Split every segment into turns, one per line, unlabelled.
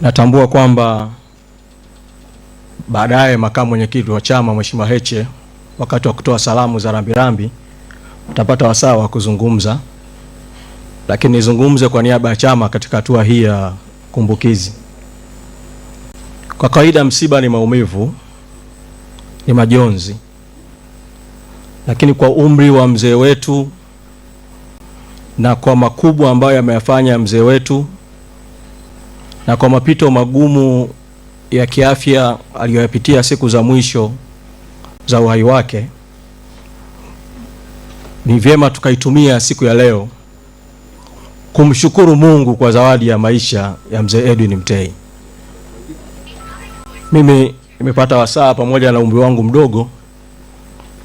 Natambua kwamba baadaye makamu mwenyekiti wa chama Mheshimiwa Heche wakati wa kutoa salamu za rambirambi utapata wasaa wa kuzungumza, lakini nizungumze kwa niaba ya chama katika hatua hii ya kumbukizi. Kwa kawaida msiba ni maumivu, ni majonzi, lakini kwa umri wa mzee wetu na kwa makubwa ambayo ameyafanya mzee wetu na kwa mapito magumu ya kiafya aliyoyapitia siku za mwisho za uhai wake, ni vyema tukaitumia siku ya leo kumshukuru Mungu kwa zawadi ya maisha ya mzee Edwin Mtei. Mimi nimepata wasaa pamoja na umri wangu mdogo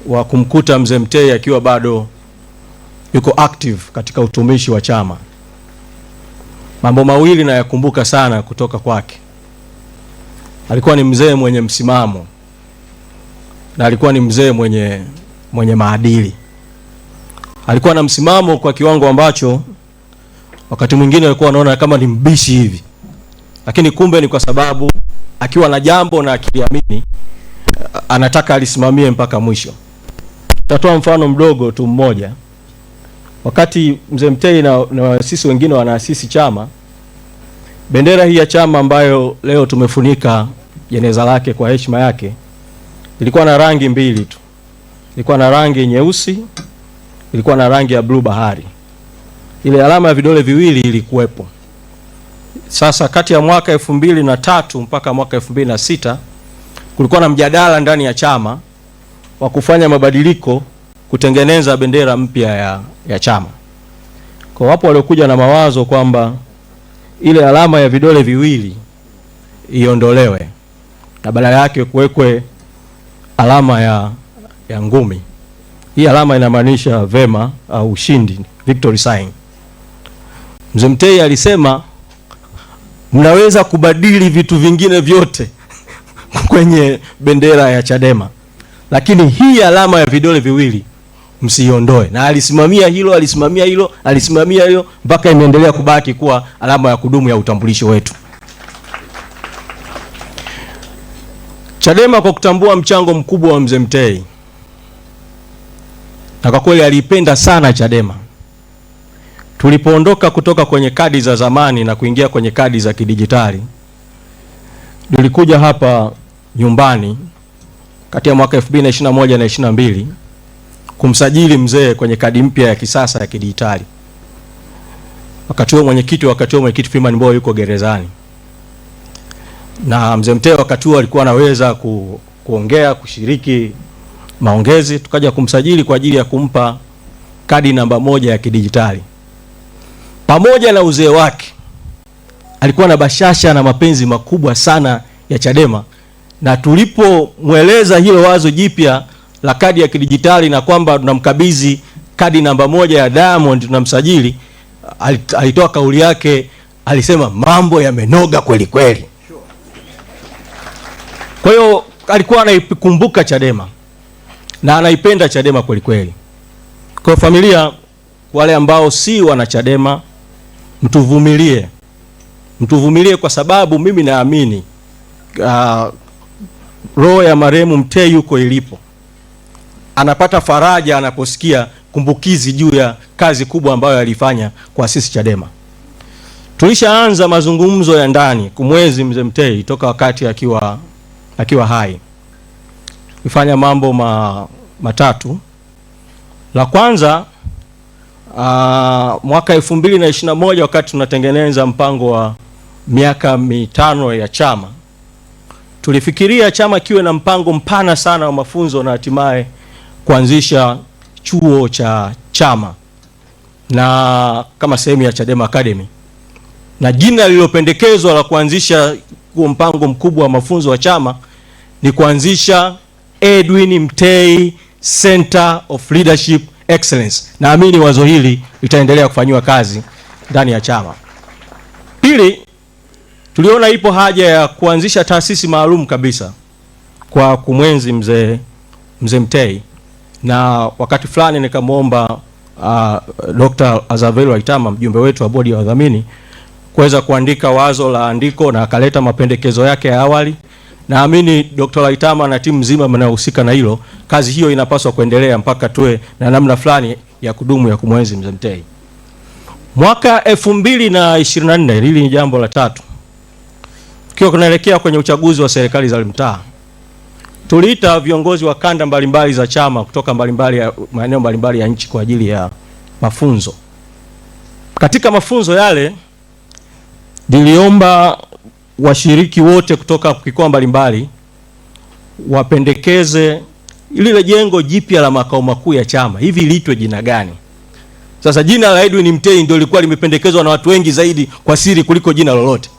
wa kumkuta mzee Mtei akiwa bado yuko active katika utumishi wa chama. Mambo mawili nayakumbuka sana kutoka kwake. Alikuwa ni mzee mwenye msimamo na alikuwa ni mzee mwenye maadili. Alikuwa na msimamo kwa kiwango ambacho wakati mwingine alikuwa anaona kama ni mbishi hivi, lakini kumbe ni kwa sababu akiwa na jambo na akiliamini anataka alisimamie mpaka mwisho. Tatoa mfano mdogo tu mmoja. Wakati mzee Mtei na sisi wengine wanaasisi chama, bendera hii ya chama ambayo leo tumefunika jeneza lake kwa heshima yake ilikuwa na rangi mbili tu. Ilikuwa na rangi nyeusi, ilikuwa na rangi ya blue bahari. Ile alama ya vidole viwili ilikuwepo. Sasa kati ya mwaka 2003 mpaka mwaka 2006 kulikuwa na mjadala ndani ya chama wa kufanya mabadiliko kutengeneza bendera mpya ya chama. Kwa wapo waliokuja na mawazo kwamba ile alama ya vidole viwili iondolewe na badala yake kuwekwe alama ya ngumi. Hii alama inamaanisha vema au ushindi, victory sign. Mzee Mtei alisema mnaweza kubadili vitu vingine vyote kwenye bendera ya Chadema, lakini hii alama ya vidole viwili msiondoe. Na alisimamia hilo mpaka imeendelea kubaki kuwa alama ya kudumu ya utambulisho wetu. Chadema kwa kutambua mchango mkubwa wa mzee Mtei, na kwa kweli aliipenda sana Chadema. Tulipoondoka kutoka kwenye kadi za zamani na kuingia kwenye kadi za kidijitali, tulikuja hapa nyumbani kati ya mwaka 2021 na 22 kumsajili mzee kwenye kadi mpya ya kisasa ya kidijitali. Wakati huo mwenyekiti Freeman Mbowe yuko gerezani. Na mzee Mtei wakati huo alikuwa anaweza kuongea, kushiriki maongezi. Tukaja kumsajili kwa ajili ya kumpa kadi namba 1 ya kidijitali. Pamoja na uzee wake, alikuwa na bashasha na mapenzi makubwa sana ya Chadema, na tulipomweleza hilo wazo jipya la kadi ya kidijitali na kwamba tunamkabidhi kadi namba 1 ya Diamond tunamsajili, alitoa kauli yake, alisema mambo yamenoga kweli kweli. Kwa hiyo alikuwa anaikumbuka Chadema na anaipenda Chadema kweli kweli. Kwa familia, wale ambao si wana Chadema, mtuvumilie kwa sababu mimi naamini roho ya marehemu Mtei yuko ilipo. Anapata faraja anaposikia kumbukizi juu ya kazi kubwa ambayo alifanya kwa sisi Chadema. Tulishaanza mazungumzo ya ndani kumwenzi mzee Mtei toka wakati akiwa hai. Tulifanya mambo matatu. La kwanza, mwaka 2021 wakati tunatengeneza mpango wa miaka 5 ya chama, tulifikiria chama kiwe na mpango mpana sana wa mafunzo na hatimaye kuanzisha chuo cha chama na kama sehemu ya Chadema Academy. Na jina lililopendekezwa la kuanzisha huo mpango mkubwa wa mafunzo wa chama ni kuanzisha Edwin Mtei Center of Leadership Excellence. Naamini wazo hili litaendelea kufanywa kazi ndani ya chama. Pili, tuliona ipo haja ya kuanzisha taasisi maalum kabisa kwa kumwenzi mzee Mtei, na wakati fulani nikamwomba Dr. Azavelo Aitama, mjumbe wetu wa bodi ya wadhamini, kuweza kuandika wazo la andiko na akaleta mapendekezo yake ya awali. Naamini Dr. Laitama na timu nzima mnayohusika na hilo, kazi hiyo inapaswa kuendelea mpaka tuwe na namna fulani ya kudumu ya kumwenzi Mzee Mtei. Mwaka 2024, hili ni jambo la tatu, tukiwa kunaelekea kwenye uchaguzi wa serikali za mtaa, tuliita viongozi wa kanda mbalimbali za chama kutoka maeneo mbalimbali ya nchi kwa ajili ya mafunzo. Katika mafunzo yale niliomba washiriki wote kutoka mikoa mbalimbali wapendekeze lile jengo jipya la makao makuu ya chama, hivi liitwe jina gani? Sasa jina la Edwin Mtei ndio lilikuwa limependekezwa na watu wengi zaidi kwa siri kuliko jina lolote.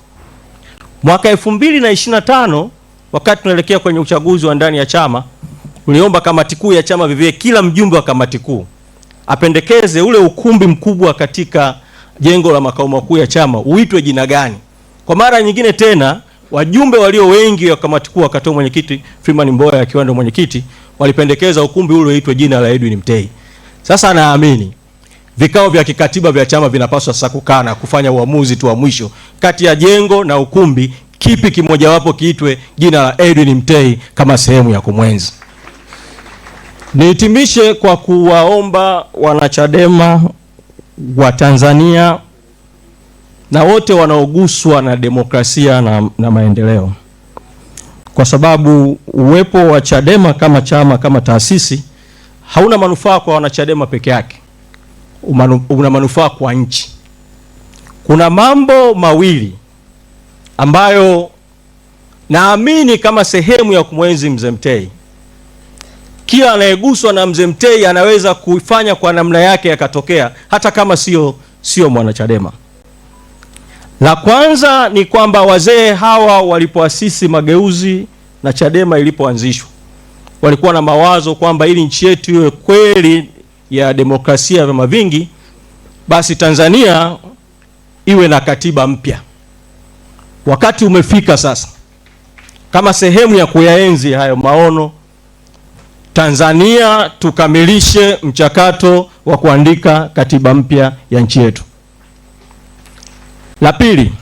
Mwaka 2025 wakati tunaelekea kwenye uchaguzi wa ndani ya chama, uliomba kamati kuu ya chama vivyo, kila mjumbe wa kamati kuu apendekeze ule ukumbi mkubwa katika jengo la makao makuu ya chama uitwe jina gani. Kwa mara nyingine tena wajumbe walio wengi wa kamati kuu wakatoa mwenyekiti Freeman Mboya akiwa ndio mwenyekiti, walipendekeza ukumbi ule uitwe jina la Edwin Mtei. Sasa naamini vikao vya kikatiba vya chama vinapaswa sasa kukaa na kufanya uamuzi tu wa mwisho kati ya jengo na ukumbi, kipi kimojawapo kiitwe jina la Edwin Mtei kama sehemu ya kumwenzi. Nihitimishe kwa kuwaomba wanachadema wa Tanzania na wote wanaoguswa na demokrasia na maendeleo, kwa sababu uwepo wa Chadema kama chama, kama taasisi, hauna manufaa kwa wanachadema peke yake, una manufaa kwa nchi. Kuna mambo mawili ambayo naamini kama sehemu ya kumwenzi Mzee Mtei, kila anayeguswa na Mzee Mtei anaweza kuifanya kwa namna yake yakatokea, hata kama sio mwanachadema. La kwanza ni kwamba wazee hawa walipoasisi mageuzi na Chadema ilipoanzishwa, walikuwa na mawazo kwamba ili nchi yetu iwe kweli ya demokrasia ya vyama vingi, basi Tanzania iwe na katiba mpya. Wakati umefika sasa, kama sehemu ya kuyaenzi hayo maono, Tanzania tukamilishe mchakato wa kuandika katiba mpya ya nchi yetu. La pili,